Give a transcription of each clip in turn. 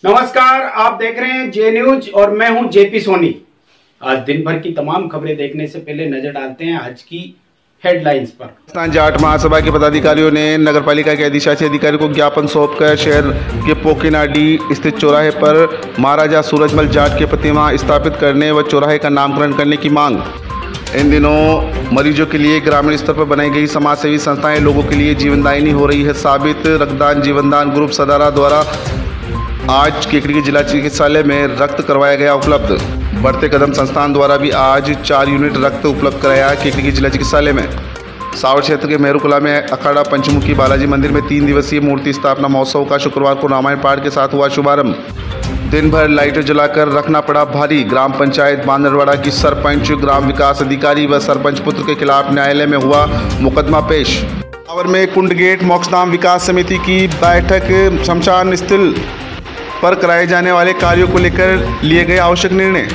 नमस्कार, आप देख रहे हैं जे न्यूज और मैं हूं जेपी सोनी। आज दिन भर की तमाम खबरें देखने से पहले नजर डालते हैं आज की हेडलाइंस पर। राजस्थान जाट महासभा के पदाधिकारियों ने नगर पालिका के अधिशासी अधिकारी को ज्ञापन सौंपकर शहर के पोकीनाडी स्थित चौराहे पर महाराजा सूरजमल जाट की प्रतिमा स्थापित करने व चौराहे का नामकरण करने की मांग। इन दिनों मरीजों के लिए ग्रामीण स्तर पर बनाई गई समाजसेवी संस्थाएं लोगों के लिए जीवनदायिनी हो रही है साबित। रक्तदान जीवनदान ग्रुप सदारा द्वारा आज केकड़ी जिला चिकित्सालय में रक्त करवाया गया उपलब्ध। बढ़ते कदम संस्थान द्वारा भी आज 4 यूनिट रक्त उपलब्ध कराया केकड़ी जिला चिकित्सालय में। सावर क्षेत्र के मेहरुकुला में अखाड़ा पंचमुखी बालाजी मंदिर में 3 दिवसीय मूर्ति स्थापना महोत्सव का शुक्रवार को रामायण पाठ के साथ हुआ शुभारंभ। दिन भर लाइटें जलाकर रखना पड़ा भारी। ग्राम पंचायत बांदरवाड़ा की सरपंच, ग्राम विकास अधिकारी व सरपंच पुत्र के खिलाफ न्यायालय में हुआ मुकदमा पेश। सावर में कुंडगेट मोक्षधाम विकास समिति की बैठक। शमशान स्थल पर कराए जाने वाले कार्यों को लेकर लिए गए आवश्यक निर्णय।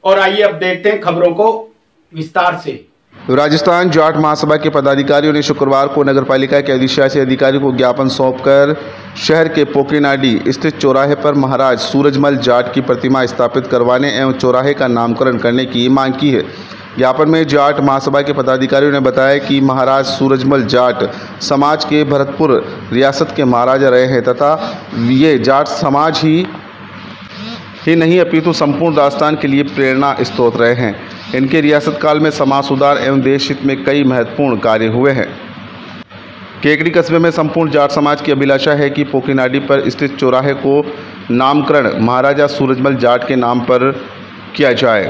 और आइए अब देखते हैं खबरों को विस्तार से। राजस्थान जाट महासभा के पदाधिकारियों ने शुक्रवार को नगर पालिका के अधिशासी अधिकारी को ज्ञापन सौंपकर शहर के पोकीनाडी स्थित चौराहे पर महाराज सूरजमल जाट की प्रतिमा स्थापित करवाने एवं चौराहे का नामकरण करने की मांग की है। ज्ञापन में जाट महासभा के पदाधिकारियों ने बताया कि महाराज सूरजमल जाट समाज के भरतपुर रियासत के महाराजा रहे हैं तथा ये जाट समाज ही नहीं अपितु संपूर्ण राजस्थान के लिए प्रेरणा स्रोत रहे हैं। इनके रियासत काल में समाज सुधार एवं देश हित में कई महत्वपूर्ण कार्य हुए हैं। केकड़ी कस्बे में संपूर्ण जाट समाज की अभिलाषा है कि पोकीनाडी पर स्थित चौराहे को नामकरण महाराजा सूरजमल जाट के नाम पर किया जाए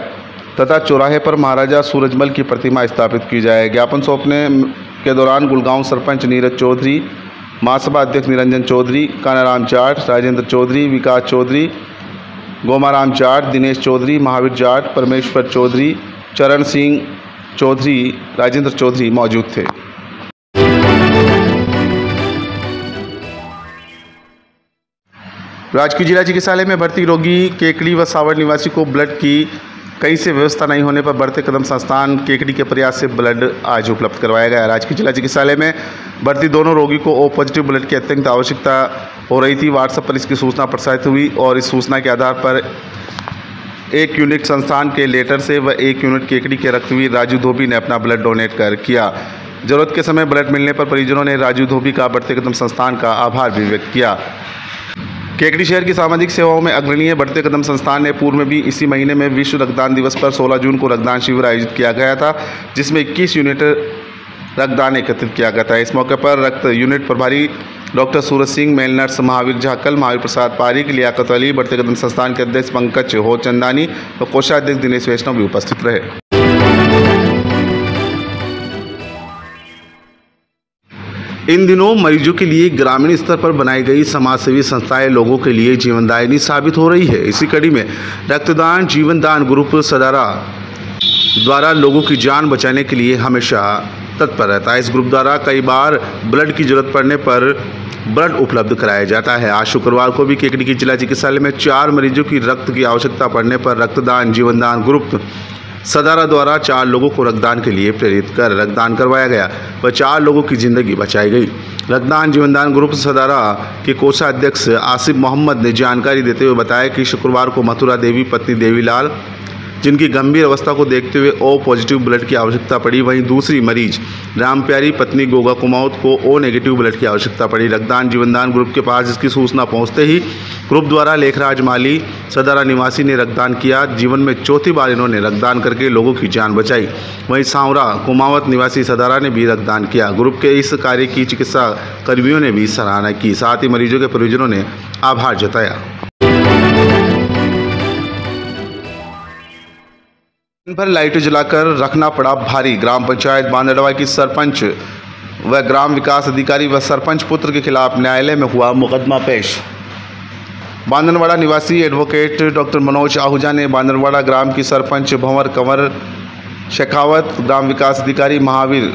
तथा चौराहे पर महाराजा सूरजमल की प्रतिमा स्थापित की जाए। ज्ञापन सौंपने के दौरान गुलगांव सरपंच नीरज चौधरी, महासभा अध्यक्ष निरंजन चौधरी, कानाराम जाट, राजेंद्र चौधरी, विकास चौधरी, गोमाराम जाट, दिनेश चौधरी, महावीर जाट, परमेश्वर चौधरी, चरण सिंह चौधरी, राजेंद्र चौधरी मौजूद थे। राजकीय जिला चिकित्सालय में भर्ती रोगी केकड़ी व सावर निवासी को ब्लड की कहीं से व्यवस्था नहीं होने पर बढ़ते कदम संस्थान केकड़ी के प्रयास से ब्लड आज उपलब्ध करवाया गया। राजकीय जिला चिकित्सालय में भर्ती दोनों रोगी को ओ पॉजिटिव ब्लड की अत्यंत आवश्यकता हो रही थी। व्हाट्सएप पर इसकी सूचना प्रसारित हुई और इस सूचना के आधार पर 1 यूनिट संस्थान के लेटर से व 1 यूनिट केकड़ी के रक्तवीर राजू धोबी ने अपना ब्लड डोनेट किया। जरूरत के समय ब्लड मिलने पर परिजनों ने राजू धोबी का बढ़ते कदम संस्थान का आभार भी व्यक्त किया। केकड़ी शहर की सामाजिक सेवाओं में अग्रणीय बढ़ते कदम संस्थान ने पूर्व में भी इसी महीने में विश्व रक्तदान दिवस पर 16 जून को रक्तदान शिविर आयोजित किया गया था जिसमें 21 यूनिट रक्तदान एकत्रित किया गया था। इस मौके पर रक्त यूनिट प्रभारी doctor Suraj Singh, male nurse Mahavir झाकल, Mahavir Prasad Pareek, Liaquat Ali, बढ़ते कदम संस्थान के अध्यक्ष पंकज हो चंदानी और कोषाध्यक्ष दिनेश वैष्णव भी उपस्थित रहे। इन दिनों मरीजों के लिए ग्रामीण स्तर पर बनाई गई समाजसेवी संस्थाएं लोगों के लिए जीवनदायिनी साबित हो रही है। इसी कड़ी में रक्तदान जीवनदान ग्रुप सदारा द्वारा लोगों की जान बचाने के लिए हमेशा तत्पर रहता है। इस ग्रुप द्वारा कई बार ब्लड की जरूरत पड़ने पर ब्लड उपलब्ध कराया जाता है। आज शुक्रवार को भी केकड़ी की जिला चिकित्सालय में 4 मरीजों की रक्त की आवश्यकता पड़ने पर रक्तदान जीवनदान ग्रुप सदारा द्वारा 4 लोगों को रक्तदान के लिए प्रेरित कर रक्तदान करवाया गया व 4 लोगों की जिंदगी बचाई गई। रक्तदान जीवनदान ग्रुप सदारा के कोषाध्यक्ष आसिफ मोहम्मद ने जानकारी देते हुए बताया कि शुक्रवार को मथुरा देवी पत्नी देवीलाल जिनकी गंभीर अवस्था को देखते हुए ओ पॉजिटिव ब्लड की आवश्यकता पड़ी, वहीं दूसरी मरीज राम प्यारी पत्नी गोगा कुमाऊत को ओ नेगेटिव ब्लड की आवश्यकता पड़ी। रक्तदान जीवनदान ग्रुप के पास इसकी सूचना पहुंचते ही ग्रुप द्वारा लेखराज माली सदारा निवासी ने रक्तदान किया। जीवन में चौथी बार इन्होंने रक्तदान करके लोगों की जान बचाई। वहीं सांवरा कुमावत निवासी सदारा ने भी रक्तदान किया। ग्रुप के इस कार्य की चिकित्सा कर्मियों ने भी सराहना की, साथ ही मरीजों के परिजनों ने आभार जताया। दिन भर लाइटें जलाकर रखना पड़ा भारी। ग्राम पंचायत बांदरवाड़ा की सरपंच व ग्राम विकास अधिकारी व सरपंच पुत्र के खिलाफ न्यायालय में हुआ मुकदमा पेश। बांदरवाड़ा निवासी एडवोकेट डॉक्टर मनोज आहूजा ने बांदरवाड़ा ग्राम की सरपंच भंवर कंवर शेखावत, ग्राम विकास अधिकारी महावीर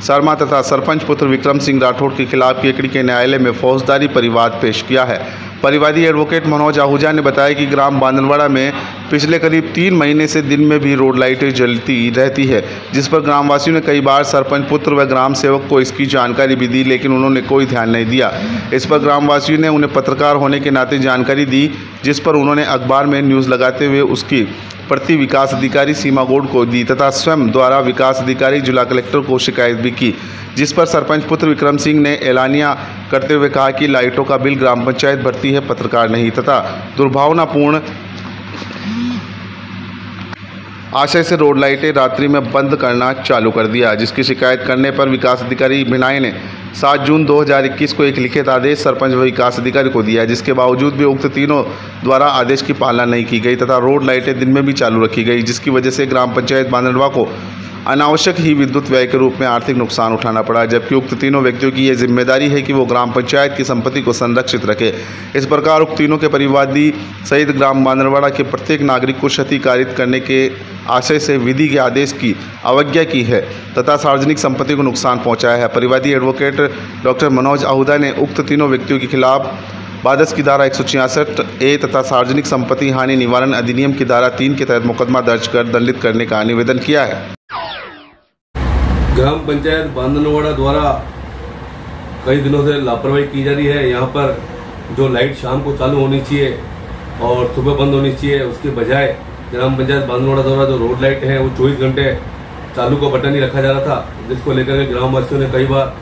शर्मा तथा सरपंच पुत्र विक्रम सिंह राठौड़ के खिलाफ केकड़ी के न्यायालय में फौजदारी परिवाद पेश किया है। परिवादी एडवोकेट मनोज आहूजा ने बताया कि ग्राम बांदलवाड़ा में पिछले करीब 3 महीने से दिन में भी रोड लाइटें जलती रहती है, जिस पर ग्रामवासियों ने कई बार सरपंच पुत्र व ग्राम सेवक को इसकी जानकारी भी दी, लेकिन उन्होंने कोई ध्यान नहीं दिया। इस पर ग्रामवासियों ने उन्हें पत्रकार होने के नाते जानकारी दी, जिस पर उन्होंने अखबार में न्यूज़ लगाते हुए उसकी प्रति विकास अधिकारी सीमा गौड़ को दी तथा स्वयं द्वारा विकास अधिकारी जिला कलेक्टर को शिकायत भी की, जिस पर सरपंच पुत्र विक्रम सिंह ने ऐलानिया करते हुए कहा कि लाइटों का बिल ग्राम पंचायत भरती है, पत्रकार नहीं, तथा दुर्भावनापूर्ण आशय से रोड लाइटें रात्रि में बंद करना चालू कर दिया, जिसकी शिकायत करने पर विकास अधिकारी भिनाई ने 7 जून 2021 को एक लिखित आदेश सरपंच व विकास अधिकारी को दिया, जिसके बावजूद भी उक्त तीनों द्वारा आदेश की पालना नहीं की गई तथा रोड लाइटें दिन में भी चालू रखी गई, जिसकी वजह से ग्राम पंचायत बांदलवा को अनावश्यक ही विद्युत व्यय के रूप में आर्थिक नुकसान उठाना पड़ा, जबकि उक्त तीनों व्यक्तियों की यह जिम्मेदारी है कि वो ग्राम पंचायत की संपत्ति को संरक्षित रखे। इस प्रकार उक्त तीनों के परिवादी सहित ग्राम बांदलवाड़ा के प्रत्येक नागरिक को क्षति कारित करने के आशय से विधि के आदेश की अवज्ञा की है तथा सार्वजनिक संपत्ति को नुकसान पहुंचाया है। परिवादी एडवोकेट डॉक्टर मनोज आहूजा ने उक्त तीनों व्यक्तियों के खिलाफ बादस की धारा 166A तथा सार्वजनिक संपत्ति हानि निवारण अधिनियम की धारा 3 के तहत मुकदमा दर्ज कर दंडित करने का निवेदन किया है। ग्राम पंचायत बांदलवाड़ा द्वारा कई दिनों से लापरवाही की जा रही है। यहाँ पर जो लाइट शाम को चालू होनी चाहिए और सुबह बंद होनी चाहिए, उसके बजाय ग्राम पंचायत बांदलवाड़ा द्वारा जो रोड लाइट है वो 24 घंटे चालू का बटन ही रखा जा रहा था, जिसको लेकर के ग्रामवासियों ने कई बार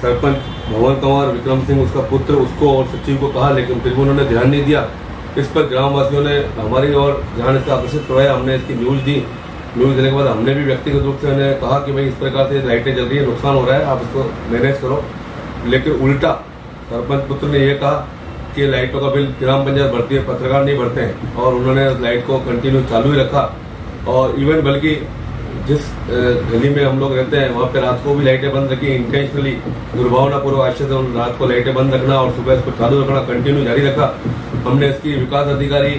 सरपंच भवन कंवर विक्रम सिंह उसका पुत्र उसको और सचिव को कहा, लेकिन फिर भी उन्होंने ध्यान नहीं दिया। इस पर ग्रामवासियों ने हमारी ओर ध्यान इसका आकर्षित करवाया, हमने इसकी न्यूज़ दी। न्यूज़ देने के बाद हमने भी व्यक्तिगत रूप से उन्हें कहा कि भाई इस प्रकार से लाइटें जल रही है, नुकसान हो रहा है, आप इसको मैनेज करो। लेकिन उल्टा सरपंच पुत्र ने यह कहा कि लाइटों का बिल ग्राम पंचायत भरती है, पत्रकार नहीं भरते हैं, और उन्होंने लाइट को कंटिन्यू चालू ही रखा। और इवन बल्कि जिस गली में हम लोग रहते हैं वहाँ पे रात को भी लाइटें बंद रखी, इंटेंशनली दुर्भावनापूर्वक आशय से रात को लाइटें बंद रखना और सुबह इसको चालू रखना कंटिन्यू जारी रखा। हमने इसकी विकास अधिकारी,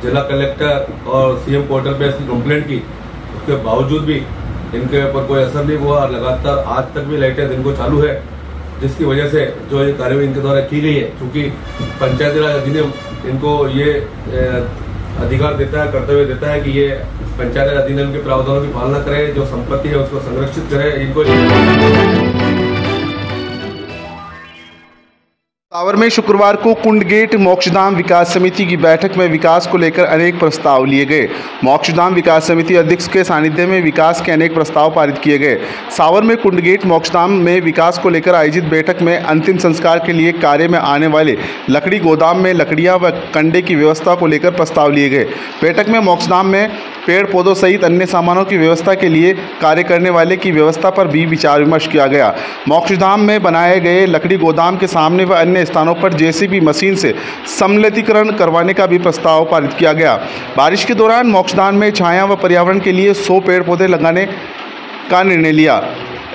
जिला कलेक्टर और सीएम पोर्टल पे इसकी कंप्लेंट की, उसके बावजूद भी इनके ऊपर कोई असर नहीं हुआ। लगातार आज तक भी लाइटें दिन को चालू है, जिसकी वजह से जो ये कार्यवाही इनके द्वारा की गई है, क्योंकि पंचायती राज अधिनियम इनको ये अधिकार देता है, कर्तव्य देता है कि ये पंचायती राज अधिनियम के प्रावधानों की पालना करे, जो संपत्ति है उसको संरक्षित करे। इनको सावर में शुक्रवार को कुंडगेट मोक्षधाम विकास समिति की बैठक में विकास को लेकर अनेक प्रस्ताव लिए गए। मोक्षधाम विकास समिति अध्यक्ष के सानिध्य में विकास के अनेक प्रस्ताव पारित किए गए। सावर में कुंडगेट मोक्षधाम में विकास को लेकर आयोजित बैठक में अंतिम संस्कार के लिए कार्य में आने वाले लकड़ी गोदाम में लकड़ियां व कंडे की व्यवस्था को लेकर प्रस्ताव लिए गए। बैठक में मोक्षधाम में पेड़ पौधों सहित अन्य सामानों की व्यवस्था के लिए कार्य करने वाले की व्यवस्था पर भी विचार विमर्श किया गया। मोक्षधाम में बनाए गए लकड़ी गोदाम के सामने व अन्य स्थानों पर जेसीबी मशीन से समलेतीकरण करवाने का भी प्रस्ताव पारित किया गया। बारिश के दौरान मोक्षधाम में छाया व पर्यावरण के लिए 100 पेड़ पौधे लगाने का निर्णय लिया।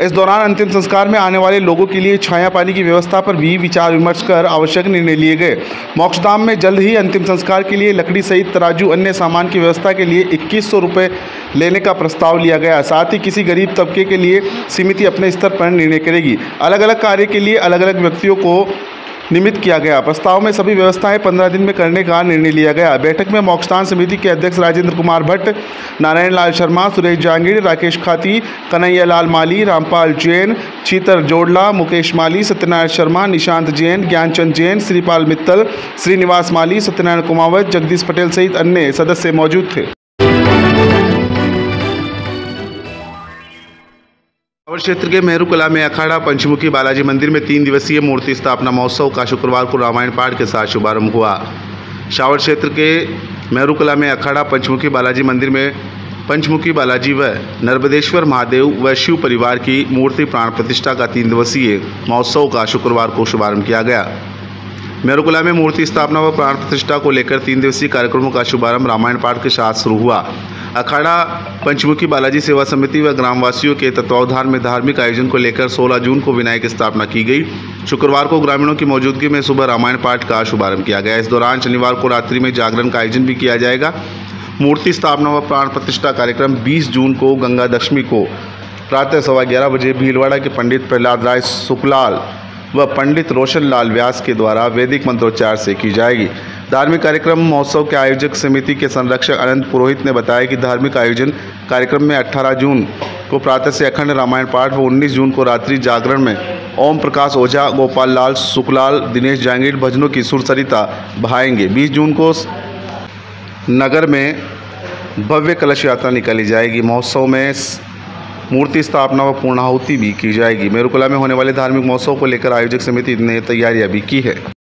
इस दौरान अंतिम संस्कार में आने वाले लोगों के लिए छाया पानी की व्यवस्था पर भी विचार विमर्श कर आवश्यक निर्णय लिए गए। मोक्षधाम में जल्द ही अंतिम संस्कार के लिए लकड़ी सहित तराजू अन्य सामान की व्यवस्था के लिए 2100 रुपये लेने का प्रस्ताव लिया गया। साथ ही किसी गरीब तबके के लिए समिति अपने स्तर पर निर्णय करेगी। अलग अलग कार्य के लिए अलग अलग व्यक्तियों को निमित किया गया। प्रस्ताव में सभी व्यवस्थाएं 15 दिन में करने का निर्णय लिया गया। बैठक में मोक्षधाम समिति के अध्यक्ष राजेंद्र कुमार भट्ट, नारायण लाल शर्मा, सुरेश जहांगीर, राकेश खाती, कन्हैया लाल माली, रामपाल जैन, चीतर जोड़ला, मुकेश माली, सत्यनारायण शर्मा, निशांत जैन, ज्ञानचंद जैन, श्रीपाल मित्तल, श्रीनिवास माली, सत्यनारायण कुमावत, जगदीश पटेल सहित अन्य सदस्य मौजूद थे। सावर क्षेत्र के मेहरू कला में अखाड़ा पंचमुखी बालाजी मंदिर में 3 दिवसीय मूर्ति स्थापना महोत्सव का शुक्रवार को रामायण पाठ के साथ शुभारंभ हुआ। सावर क्षेत्र के मेहरू कला में अखाड़ा पंचमुखी बालाजी मंदिर में पंचमुखी बालाजी व नर्मदेश्वर महादेव व शिव परिवार की मूर्ति प्राण प्रतिष्ठा का 3 दिवसीय महोत्सव का शुक्रवार को शुभारंभ किया गया। मेहरू कला में मूर्ति स्थापना व प्राण प्रतिष्ठा को लेकर 3 दिवसीय कार्यक्रमों का शुभारंभ रामायण पाठ के साथ शुरू हुआ। अखाड़ा पंचमुखी बालाजी सेवा समिति व ग्रामवासियों के तत्वावधान में धार्मिक आयोजन को लेकर 16 जून को विनायक की स्थापना की गई। शुक्रवार को ग्रामीणों की मौजूदगी में सुबह रामायण पाठ का शुभारंभ किया गया। इस दौरान शनिवार को रात्रि में जागरण का आयोजन भी किया जाएगा। मूर्ति स्थापना व प्राण प्रतिष्ठा कार्यक्रम 20 जून को गंगा दशमी को प्रातः 11:15 बजे भीलवाड़ा के पंडित प्रहलाद राय सुखलाल व पंडित रोशन लाल व्यास के द्वारा वैदिक मंत्रोच्चार से की जाएगी। धार्मिक कार्यक्रम महोत्सव के आयोजक समिति के संरक्षक अनंत पुरोहित ने बताया कि धार्मिक आयोजन कार्यक्रम में 18 जून को प्रातः से अखंड रामायण पाठ व 19 जून को रात्रि जागरण में ओम प्रकाश ओझा, गोपाल लाल सुखलाल, दिनेश जांगीर भजनों की सुर सरिता बहाएंगे। 20 जून को नगर में भव्य कलश यात्रा निकाली जाएगी। महोत्सव में मूर्ति स्थापना व पूर्णाहुति भी की जाएगी। मेरुकुला में होने वाले धार्मिक महोत्सव को लेकर आयोजक समिति ने तैयारियां भी की है।